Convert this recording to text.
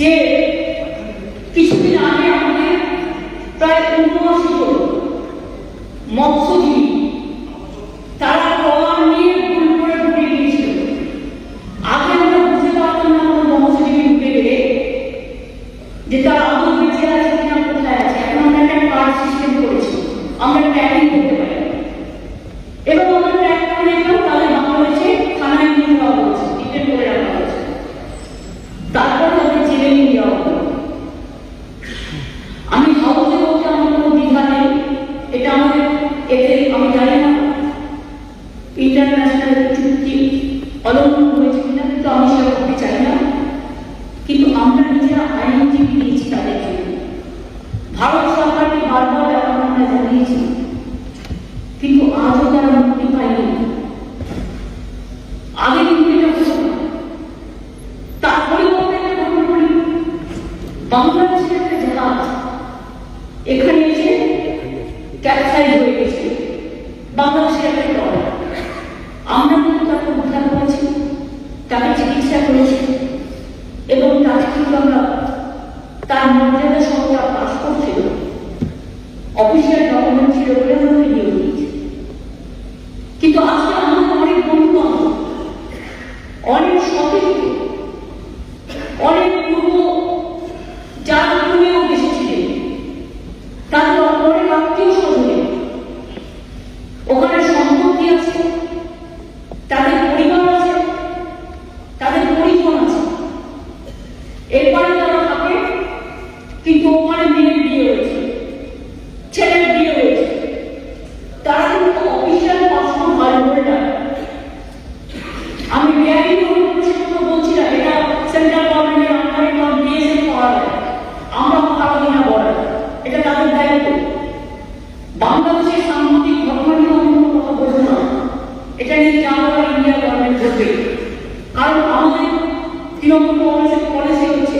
যে কিছুদিন আগে আমাদের প্রায় ৭৯ জন মৎস্যজীবী তারা ট্রলার নিয়ে ভুল করে ডুবে গিয়েছিল। আগে আমরা বুঝতে পারতাম না কোনো মৎস্যজীবী ডুবে গেলে যে তারা আদৌ বেঁচে আছে কিনা, কোথায় আছে। এখন আমরা একটা কার্ড সিস্টেম করেছি, আমরা ট্র্যাকিং করতে পারি এবং আমরা ট্র্যাক করে দেখলাম তাদের বাংলাদেশে থানায় নিয়ে যাওয়া হয়েছে, ডিটেন করে রাখা হয়েছে, তারপর তাদের জেলে নিয়ে যাওয়া হলো। আমি হাউসে বলতে আমার কোনো দ্বিধা নেই, এটা আমাদের এতে আমি জানি না ইন্টারন্যাশনাল চুক্তি অলঙ্ঘন হয়েছে কিনা, কিন্তু আমি সেটা করতে চাই না। কিন্তু আমরা নিজেরা আইনজীবী দিয়েছি তাদের জন্য, ভারত সরকারকে বারবার ব্যাপার আমরা জানিয়েছি, কিন্তু আজও তারা মুক্তি পায়নি। আগে কিন্তু এটা হতো না। তার পরিবর্তে গ্রহণ করি বাংলাদেশের একটা জাহাজ এখানে এসে ক্যাপসাইজ হয়ে গেছে, বাংলাদেশের একটা ট্রলার। আমরা কিন্তু তাকে উদ্ধার করেছি, তাকে চিকিৎসা করেছি এবং তাকে কিন্তু আমরা তার মর্যাদা সহ তার পাসপোর্ট ছিল, অফিসিয়াল ডকুমেন্ট ছিল বলে আমরা নিয়ে দিয়েছি। কিন্তু আজকে আমাদের অনেক বন্ধু বান্ধব, অনেক সতীর্থ, অনেক পূর্ব যার পূর্বেও এসেছিলেন, তাদের অনেক আত্মীয় স্বজনে ওখানে সম্পত্তি আছে, তাদের পরিবার আছে, তাদের পরিজন আছে, এরপরে তারা থাকে, কিন্তু ওখানে মেয়ের বিয়ে হয়েছে, ছেলের বিয়ে হয়েছে, তারা কিন্তু অফিসিয়াল পাসপোর্ট হোল্ডার। আমি বিআইডি কথা বলছি না, এটা সেন্ট্রাল গভর্নমেন্টের আন্ডারে বিএসএফ পাওয়া যায়, আমরা পাবো না বর্ডার, এটা তাদের দায়িত্ব। বাংলাদেশের সাংবাদিক ঘটনা নিয়ে আমি কোনো কথা বলবো না, এটা নিয়ে যা বলার ইন্ডিয়া গভর্নমেন্ট করবে। কারণ আমাদের তৃণমূল কংগ্রেসের পলিসি হচ্ছে